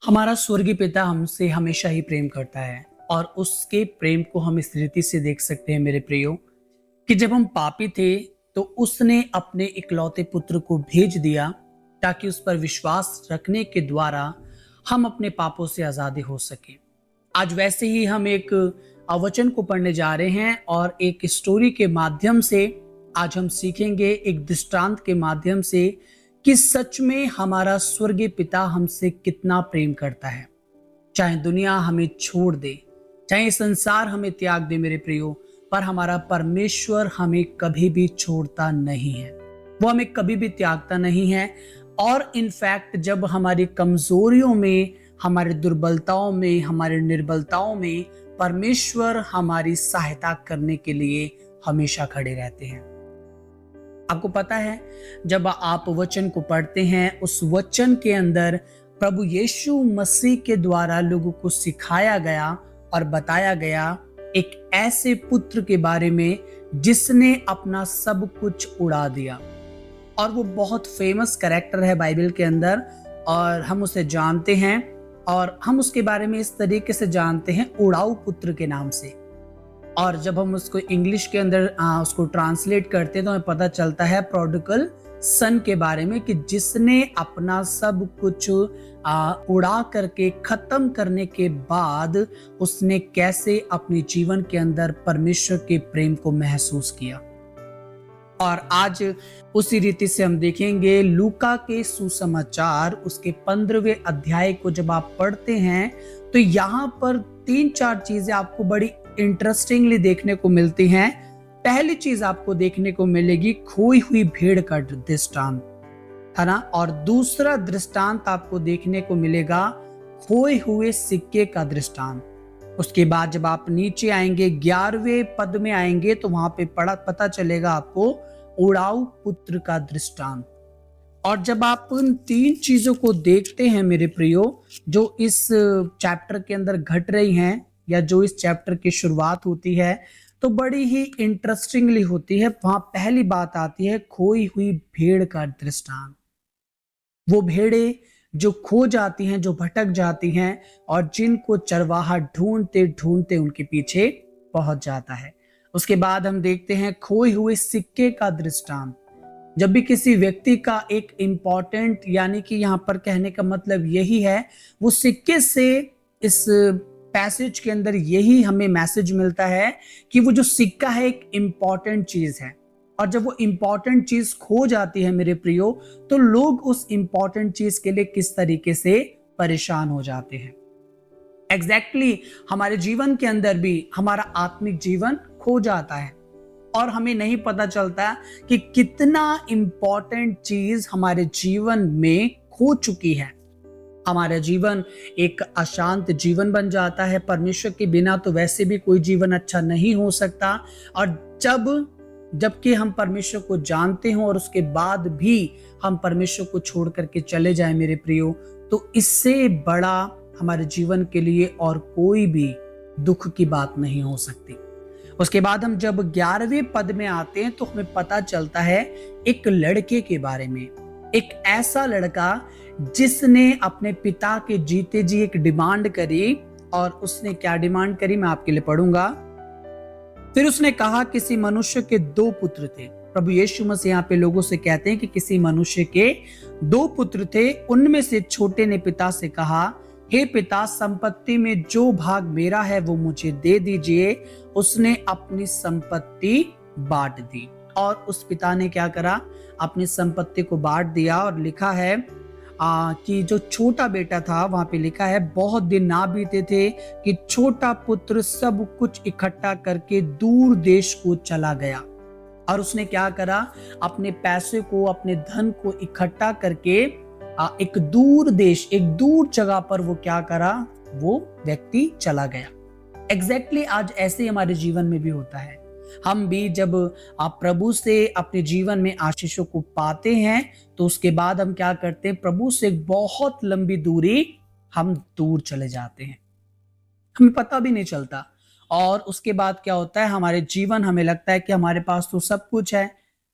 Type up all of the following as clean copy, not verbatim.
हमारा स्वर्गीय पिता हमसे हमेशा ही प्रेम करता है और उसके प्रेम को हम इस रीति से देख सकते हैं मेरे प्रियो कि जब हम पापी थे तो उसने अपने इकलौते पुत्र को भेज दिया ताकि उस पर विश्वास रखने के द्वारा हम अपने पापों से आजादी हो सके। आज वैसे ही हम एक वचन को पढ़ने जा रहे हैं और एक स्टोरी के माध्यम से आज हम सीखेंगे, एक दृष्टांत के माध्यम से कि सच में हमारा स्वर्गीय पिता हमसे कितना प्रेम करता है। चाहे दुनिया हमें छोड़ दे, चाहे ये संसार हमें त्याग दे मेरे प्रियो, पर हमारा परमेश्वर हमें कभी भी छोड़ता नहीं है। वो हमें कभी भी त्यागता नहीं है। और इनफैक्ट जब हमारी कमजोरियों में, हमारी दुर्बलताओं में, हमारी निर्बलताओं में परमेश्वर हमारी सहायता करने के लिए हमेशा खड़े रहते हैं। आपको पता है, जब आप वचन को पढ़ते हैं, उस वचन के अंदर प्रभु यीशु मसीह के द्वारा लोगों को सिखाया गया और बताया गया एक ऐसे पुत्र के बारे में जिसने अपना सब कुछ उड़ा दिया। और वो बहुत फेमस कैरेक्टर है बाइबल के अंदर और हम उसे जानते हैं और हम उसके बारे में इस तरीके से जानते हैं, उड़ाऊ पुत्र के नाम से। और जब हम उसको इंग्लिश के अंदर उसको ट्रांसलेट करते हैं तो हमें पता चलता है प्रोडिगल सन के बारे में कि जिसने अपना सब कुछ उड़ा करके खत्म करने के बाद उसने कैसे अपने जीवन के अंदर परमेश्वर के प्रेम को महसूस किया। और आज उसी रीति से हम देखेंगे लूका के सुसमाचार उसके 15वें अध्याय को जब आप पढ़ते हैं तो यहाँ पर 3-4 चीजें आपको बड़ी इंटरेस्टिंगली देखने को मिलती हैं। पहली चीज आपको देखने को मिलेगी खोई हुई भेड़ का दृष्टांत, है ना। और दूसरा दृष्टांत आपको देखने को मिलेगा खोए हुए सिक्के का दृष्टांत। उसके बाद जब आप नीचे आएंगे 11वें पद में आएंगे तो वहां पे पता चलेगा आपको उड़ाऊ पुत्र का दृष्टांत। और जब आप उन 3 चीजों को देखते हैं मेरे प्रियो, जो इस चैप्टर के अंदर घट रही हैं या जो इस चैप्टर की शुरुआत होती है तो बड़ी ही इंटरेस्टिंगली होती है। वहां पहली बात आती है खोई हुई भेड़ का दृष्टांत। वो भेड़ें जो खो जाती हैं, जो भटक जाती हैं और जिनको चरवाहा ढूंढते ढूंढते उनके पीछे पहुंच जाता है। उसके बाद हम देखते हैं खोए हुए सिक्के का दृष्टांत। जब भी किसी व्यक्ति का एक इंपॉर्टेंट, यानी कि यहाँ पर कहने का मतलब यही है, वो सिक्के से इस पैसेज के अंदर यही हमें मैसेज मिलता है कि वो जो सिक्का है एक इंपॉर्टेंट चीज है। और जब वो इंपॉर्टेंट चीज खो जाती है मेरे प्रियो तो लोग उस इंपॉर्टेंट चीज के लिए किस तरीके से परेशान हो जाते हैं। एग्जैक्टली हमारे जीवन के अंदर भी हमारा आत्मिक जीवन खो जाता है और हमें नहीं पता चलता कि कितना इंपॉर्टेंट चीज हमारे जीवन में खो चुकी है। हमारा जीवन एक अशांत जीवन बन जाता है। परमेश्वर के बिना तो वैसे भी कोई जीवन अच्छा नहीं हो सकता। और जबकि हम परमेश्वर को जानते हो और उसके बाद भी हम परमेश्वर को छोड़ करके चले जाएं मेरे प्रियो, तो इससे बड़ा हमारे जीवन के लिए और कोई भी दुख की बात नहीं हो सकती। उसके बाद हम जब 11वें पद में आते हैं तो हमें पता चलता है एक लड़के के बारे में, एक ऐसा लड़का जिसने अपने पिता के जीते जी एक डिमांड करी। और उसने क्या डिमांड करी, मैं आपके लिए पढ़ूंगा। फिर उसने कहा किसी मनुष्य के 2 पुत्र थे। प्रभु यीशु मसीह यहाँ पे लोगों से कहते हैं कि किसी मनुष्य के 2 पुत्र थे। उनमें से छोटे ने पिता से कहा, हे पिता, संपत्ति में जो भाग मेरा है वो मुझे दे दीजिए। उसने अपनी संपत्ति बांट दी। और उस पिता ने क्या करा, अपनी संपत्ति को बांट दिया। और लिखा है कि जो छोटा बेटा था, वहां पे लिखा है बहुत दिन ना बीते थे कि छोटा पुत्र सब कुछ इकट्ठा करके दूर देश को चला गया। और उसने क्या करा, अपने पैसे को, अपने धन को इकट्ठा करके एक दूर देश, एक दूर जगह पर वो क्या करा, वो व्यक्ति चला गया। एग्जैक्टली आज ऐसे हमारे जीवन में भी होता है। हम भी जब आप प्रभु से अपने जीवन में आशीषों को पाते हैं तो उसके बाद हम क्या करते हैं, प्रभु से बहुत लंबी दूरी हम दूर चले जाते हैं, हमें पता भी नहीं चलता। और उसके बाद क्या होता है, हमारे जीवन, हमें लगता है कि हमारे पास तो सब कुछ है,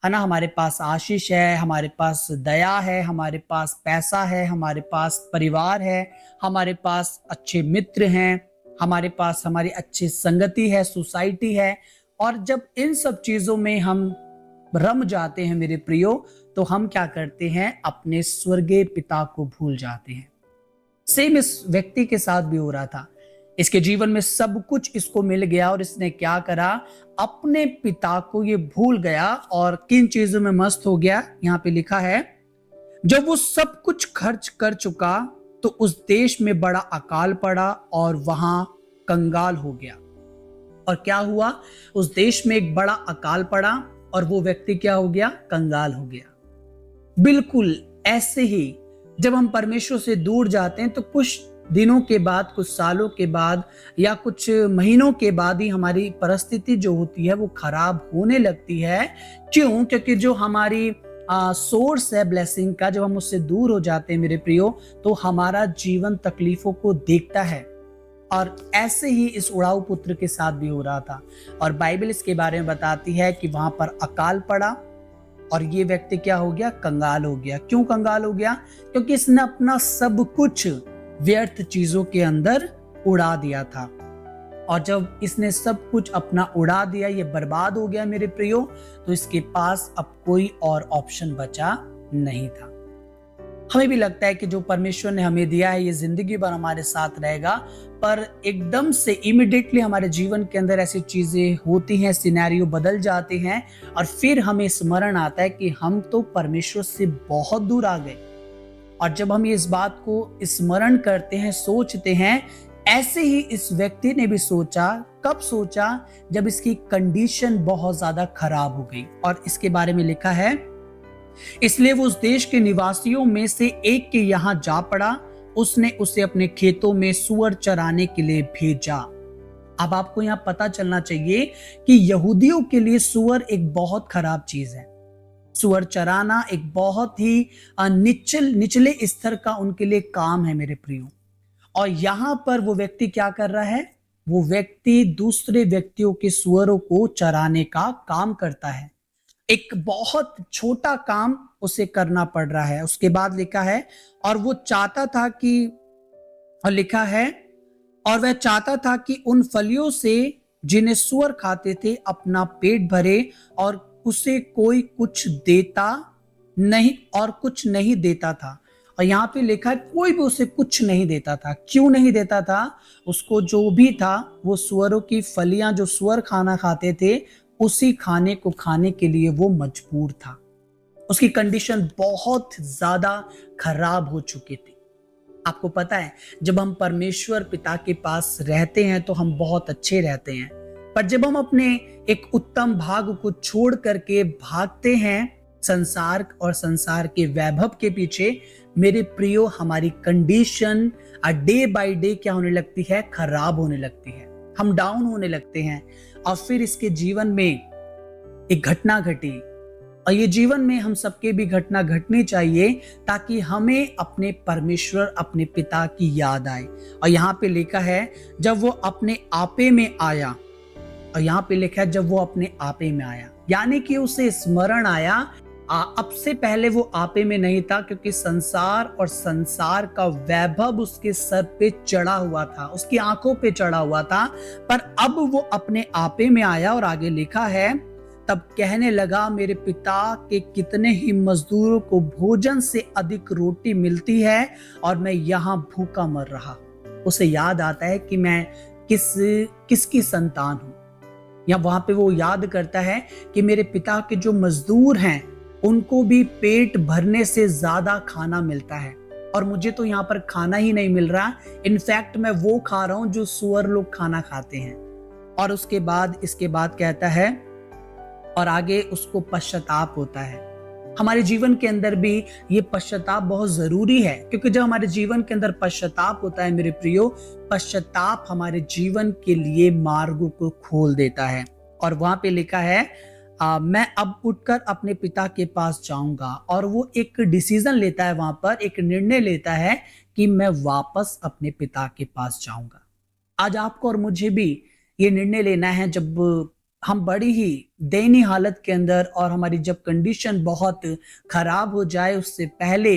है ना? हमारे पास आशीष है, हमारे पास दया है, हमारे पास पैसा है, हमारे पास परिवार है, हमारे पास अच्छे मित्र हैं, हमारे पास हमारी अच्छी संगति है, सोसाइटी है। और जब इन सब चीज़ों में हम रम जाते हैं मेरे प्रियो, तो हम क्या करते हैं? अपने स्वर्गीय पिता को भूल जाते हैं। सेम इस व्यक्ति के साथ भी हो रहा था। इसके जीवन में सब कुछ इसको मिल गया और इसने क्या करा? अपने पिता को ये भूल गया और किन चीजों में मस्त हो गया? यहाँ पे लिखा है, जब वो सब कुछ खर्च कर चुका तो उस देश में बड़ा अकाल पड़ा और वहां कंगाल हो गया। और क्या हुआ? उस देश में एक बड़ा अकाल पड़ा और वो व्यक्ति क्या हो गया? कंगाल हो गया। बिल्कुल ऐसे ही जब हम परमेश्वर से दूर जाते हैं तो कुछ दिनों के बाद, कुछ सालों के बाद या कुछ महीनों के बाद ही हमारी परिस्थिति जो होती है वो खराब होने लगती है। क्यों? क्योंकि जो हमारी सोर्स है ब्लेसिंग का, जब हम उससे दूर हो जाते हैं मेरे प्रियो, तो हमारा जीवन तकलीफों को देखता है। और ऐसे ही इस उड़ाऊ पुत्र के साथ भी हो रहा था। और बाइबल इसके बारे में बताती है कि वहां पर अकाल पड़ा और ये व्यक्ति क्या हो गया? कंगाल हो गया। क्यों कंगाल हो गया? क्योंकि इसने अपना सब कुछ व्यर्थ चीजों के अंदर उड़ा दिया था। और जब इसने सब कुछ अपना उड़ा दिया, ये बर्बाद हो गया मेरे प्रियो, तो इसके पास अब कोई और ऑप्शन बचा नहीं था। हमें भी लगता है कि जो परमेश्वर ने हमें दिया है ये जिंदगी भर हमारे साथ रहेगा, पर एकदम से इमीडिएटली हमारे जीवन के अंदर ऐसी चीजें होती हैं, सिनेरियो बदल जाते हैं और फिर हमें स्मरण आता है कि हम तो परमेश्वर से बहुत दूर आ गए। और जब हम इस बात को स्मरण करते हैं, सोचते हैं, ऐसे ही इस व्यक्ति ने भी सोचा। कब सोचा? जब इसकी कंडीशन बहुत ज्यादा खराब हो गई। और इसके बारे में लिखा है, इसलिए वो उस देश के निवासियों में से एक के यहां जा पड़ा। उसने उसे अपने खेतों में सूअर चराने के लिए भेजा। अब आपको यहां पता चलना चाहिए कि यहूदियों के लिए सूअर एक बहुत खराब चीज है। सूअर चराना एक बहुत ही निचले स्तर का उनके लिए काम है मेरे प्रियो। और यहां पर वो व्यक्ति क्या कर रहा है? वो व्यक्ति दूसरे व्यक्तियों के सूअरों को चराने का काम करता है। एक बहुत छोटा काम उसे करना पड़ रहा है। उसके बाद लिखा है, और वो चाहता था कि, और लिखा है, और वह चाहता था कि उन फलियों से जिन्हें सूअर खाते थे अपना पेट भरे, और उसे कोई कुछ देता नहीं, और कुछ नहीं देता था। और यहाँ पे लिखा है, कोई भी उसे कुछ नहीं देता था। क्यों नहीं देता था? उसको जो भी था वो सूअरों की फलियां, जो सूअर खाना खाते थे, उसी खाने को खाने के लिए वो मजबूर था। उसकी कंडीशन बहुत ज्यादा खराब हो चुकी थी। आपको पता है, जब हम परमेश्वर पिता के पास रहते हैं तो हम बहुत अच्छे रहते हैं, पर जब हम अपने एक उत्तम भाग को छोड़ करके भागते हैं संसार और संसार के वैभव के पीछे, मेरे प्रियो, हमारी कंडीशन डे बाय डे क्या होने लगती है? खराब होने लगती है। हम डाउन होने लगते हैं। और फिर इसके जीवन में एक घटना घटी, और ये जीवन में हम सबके भी घटना घटनी चाहिए, ताकि हमें अपने परमेश्वर, अपने पिता की याद आए। और यहाँ पे लिखा है, जब वो अपने आपे में आया। और यहाँ पे लिखा है, जब वो अपने आपे में आया, यानी कि उसे स्मरण आया। अब से पहले वो आपे में नहीं था, क्योंकि संसार और संसार का वैभव उसके सर पे चढ़ा हुआ था, उसकी आंखों पे चढ़ा हुआ था। पर अब वो अपने आपे में आया। और आगे लिखा है, तब कहने लगा, मेरे पिता के कितने ही मजदूरों को भोजन से अधिक रोटी मिलती है और मैं यहाँ भूखा मर रहा। उसे याद आता है कि मैं किसकी संतान हूं। या वहां पे वो याद करता है कि मेरे पिता के जो मजदूर हैं उनको भी पेट भरने से ज्यादा खाना मिलता है, और मुझे तो यहाँ पर खाना ही नहीं मिल रहा। इनफैक्ट मैं वो खा रहा हूं जो सूअर लोग खाना खाते हैं। और उसके बाद इसके बाद कहता है, और आगे उसको पश्चाताप होता है। हमारे जीवन के अंदर भी ये पश्चाताप बहुत जरूरी है, क्योंकि जब हमारे जीवन के अंदर पश्चाताप होता है मेरे प्रियो, पश्चाताप हमारे जीवन के लिए मार्गों को खोल देता है। और वहां पे लिखा है, मैं अब उठकर अपने पिता के पास जाऊंगा। और वो एक डिसीजन लेता है, वहां पर एक निर्णय लेता है कि मैं वापस अपने पिता के पास जाऊंगा। आज आपको और मुझे भी ये निर्णय लेना है। जब हम बड़ी ही दयनीय हालत के अंदर और हमारी जब कंडीशन बहुत खराब हो जाए उससे पहले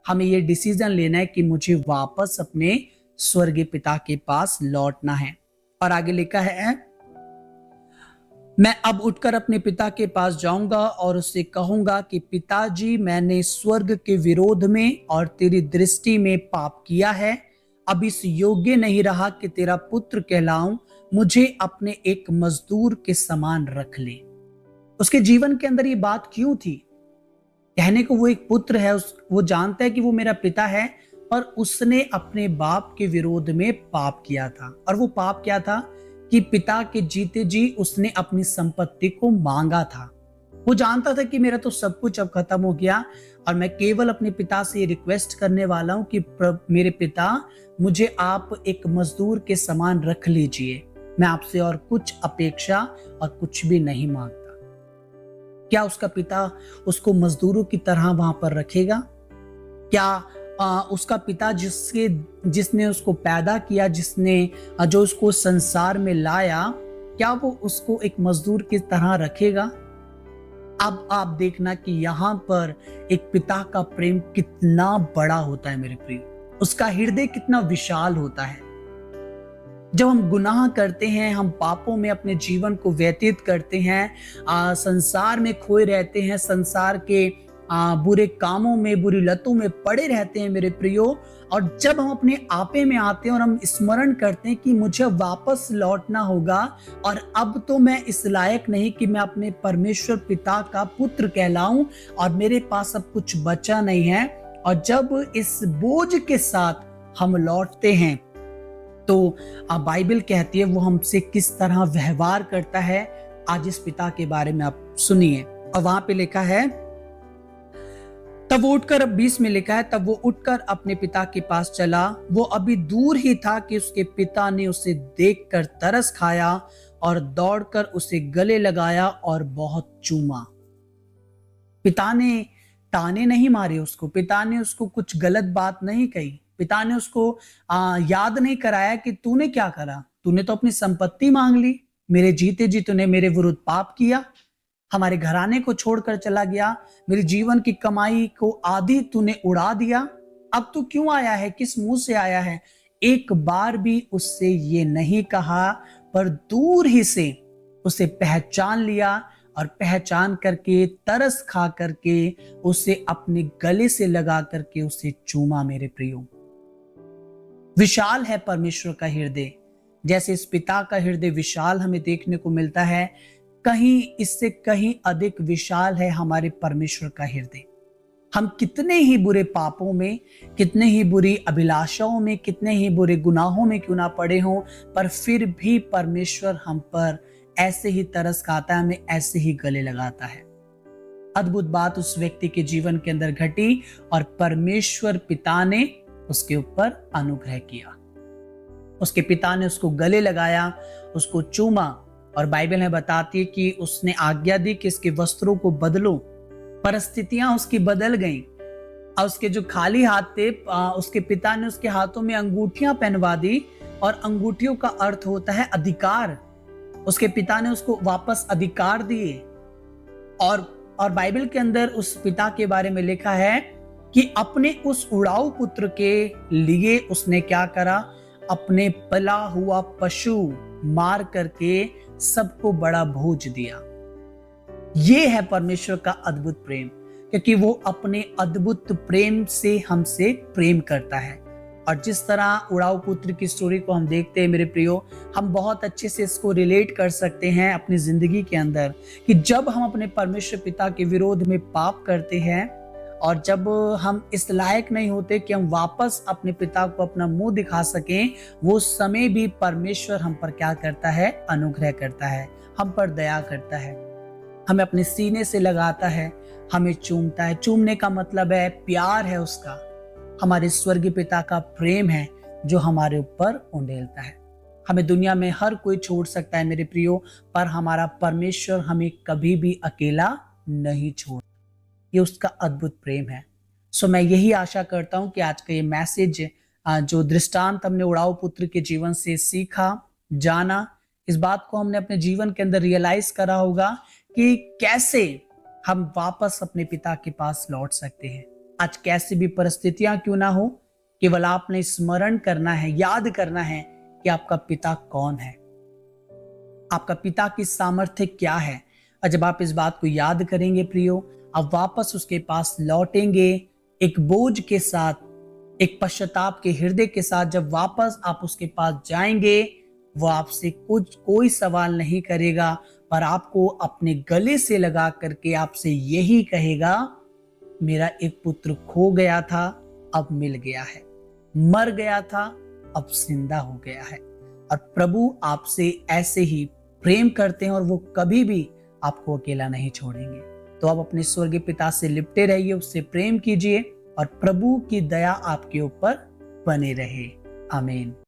हमें ये डिसीजन लेना है कि मुझे वापस अपने स्वर्गीय पिता के पास लौटना है। और आगे लिखा है, मैं अब उठकर अपने पिता के पास जाऊंगा और उससे कहूंगा कि पिताजी, मैंने स्वर्ग के विरोध में और तेरी दृष्टि में पाप किया है। अब इस योग्य नहीं रहा कि तेरा पुत्र कहलाऊं। मुझे अपने एक मजदूर के समान रख ले। उसके जीवन के अंदर ये बात क्यों थी? कहने को वो एक पुत्र है, वो जानता है कि वो मेरा पिता है, पर उसने अपने बाप के विरोध में पाप किया था। और वो पाप क्या था कि पिता के जीते जी उसने अपनी संपत्ति को मांगा था। वो जानता था कि मेरा तो सब कुछ अब खत्म हो गया और मैं केवल अपने पिता से रिक्वेस्ट करने वाला हूं कि मेरे पिता, मुझे आप एक मजदूर के समान रख लीजिए। मैं आपसे और कुछ अपेक्षा और कुछ भी नहीं मांगता। क्या उसका पिता उसको मजदूरों की तरह वहां पर रखेगा? क्या उसका पिता जिसने उसको पैदा किया, जो उसको संसार में लाया, क्या वो उसको एक मजदूर की तरह रखेगा? अब आप देखना कि यहाँ पर एक पिता का प्रेम कितना बड़ा होता है मेरे प्रिय। उसका हृदय कितना विशाल होता है। जब हम गुनाह करते हैं, हम पापों में अपने जीवन को व्यतीत करते हैं, संसार में खोए रहते हैं, संसार के बुरे कामों में, बुरी लतों में पड़े रहते हैं मेरे प्रियो, और जब हम अपने आपे में आते हैं और हम स्मरण करते हैं कि मुझे वापस लौटना होगा और अब तो मैं इस लायक नहीं कि मैं अपने परमेश्वर पिता का पुत्र कहलाऊं और मेरे पास अब कुछ बचा नहीं है, और जब इस बोझ के साथ हम लौटते हैं तो बाइबल कहती है वो हमसे किस तरह व्यवहार करता है। आज इस पिता के बारे में आप सुनिए। और वहां पे लिखा है, तब वो उठकर, अब 20 में लिखा है, तब वो उठकर अपने पिता के पास चला। वो अभी दूर ही था कि उसके पिता ने उसे देखकर तरस खाया और दौड़कर उसे गले लगाया और बहुत चूमा। पिता ने ताने नहीं मारे उसको, पिता ने उसको कुछ गलत बात नहीं कही, पिता ने उसको याद नहीं कराया कि तूने क्या करा, तूने तो अपनी संपत्ति मांग ली, मेरे जीते जी तूने मेरे विरुद्ध पाप किया, हमारे घराने को छोड़कर चला गया, मेरे जीवन की कमाई को आधी तूने उड़ा दिया, अब तू क्यों आया है, किस मुंह से आया है? एक बार भी उससे ये नहीं कहा, पर दूर ही से उसे पहचान लिया और पहचान करके, तरस खा करके उसे अपने गले से लगा करके उसे चूमा। मेरे प्रियो, विशाल है परमेश्वर का हृदय। जैसे इस पिता का हृदय विशाल हमें देखने को मिलता है, कहीं इससे कहीं अधिक विशाल है हमारे परमेश्वर का हृदय। हम कितने ही बुरे पापों में, कितने ही बुरी अभिलाषाओं में, कितने ही बुरे गुनाहों में क्यों ना पड़े हों, पर फिर भी परमेश्वर हम पर ऐसे ही तरस खाता है, हमें ऐसे ही गले लगाता है। अद्भुत बात उस व्यक्ति के जीवन के अंदर घटी और परमेश्वर पिता ने उसके ऊपर अनुग्रह किया। उसके पिता ने उसको गले लगाया, उसको चूमा, और बाइबल में बताती है कि उसने आज्ञा दी कि इसके वस्त्रों को बदलो। परिस्थितियां उसकी बदल गईं। और उसके जो खाली हाथ थे, उसके पिता ने उसके हाथों में अंगूठियां पहनवा दी, और अंगूठियों का अर्थ होता है अधिकार। उसके पिता ने उसको वापस अधिकार दिए। और बाइबल के अंदर उस पिता के बारे में लिखा है कि अपने उस उड़ाऊ पुत्र के लिए उसने क्या करा, अपने पला हुआ पशु मार करके सबको बड़ा भोज दिया। ये है परमेश्वर का अद्भुत प्रेम, क्योंकि वो अपने अद्भुत प्रेम से हमसे प्रेम करता है। और जिस तरह उड़ाऊ पुत्र की स्टोरी को हम देखते हैं मेरे प्रियो, हम बहुत अच्छे से इसको रिलेट कर सकते हैं अपनी जिंदगी के अंदर, कि जब हम अपने परमेश्वर पिता के विरोध में पाप करते हैं और जब हम इस लायक नहीं होते कि हम वापस अपने पिता को अपना मुंह दिखा सकें, वो समय भी परमेश्वर हम पर क्या करता है, अनुग्रह करता है, हम पर दया करता है, हमें अपने सीने से लगाता है, हमें चूमता है। चूमने का मतलब है प्यार है उसका, हमारे स्वर्गीय पिता का प्रेम है जो हमारे ऊपर उंडेलता है। हमें दुनिया में हर कोई छोड़ सकता है मेरे प्रियो, पर हमारा परमेश्वर हमें कभी भी अकेला नहीं छोड़। ये उसका अद्भुत प्रेम है। सो मैं यही आशा करता हूं कि आज का ये मैसेज, जो दृष्टांत हमने उड़ाऊ पुत्र के जीवन से सीखा, जाना, इस बात को हमने अपने जीवन के अंदर रियलाइज करा होगा कि कैसे हम वापस अपने पिता के पास लौट सकते हैं। आज कैसी भी परिस्थितियां क्यों ना हो, केवल आपने स्मरण करना है, याद करना है कि आपका पिता कौन है, आपका पिता की सामर्थ्य क्या है। और जब आप इस बात को याद करेंगे प्रियो, आप वापस उसके पास लौटेंगे एक बोझ के साथ, एक पश्चाताप के हृदय के साथ। जब वापस आप उसके पास जाएंगे, वो आपसे कोई सवाल नहीं करेगा, पर आपको अपने गले से लगा करके आपसे यही कहेगा, मेरा एक पुत्र खो गया था, अब मिल गया है, मर गया था, अब जिंदा हो गया है। और प्रभु आपसे ऐसे ही प्रेम करते हैं और वो कभी भी आपको अकेला नहीं छोड़ेंगे। तो आप अपने स्वर्गीय पिता से लिपटे रहिए, उससे प्रेम कीजिए और प्रभु की दया आपके ऊपर बने रहे। आमीन।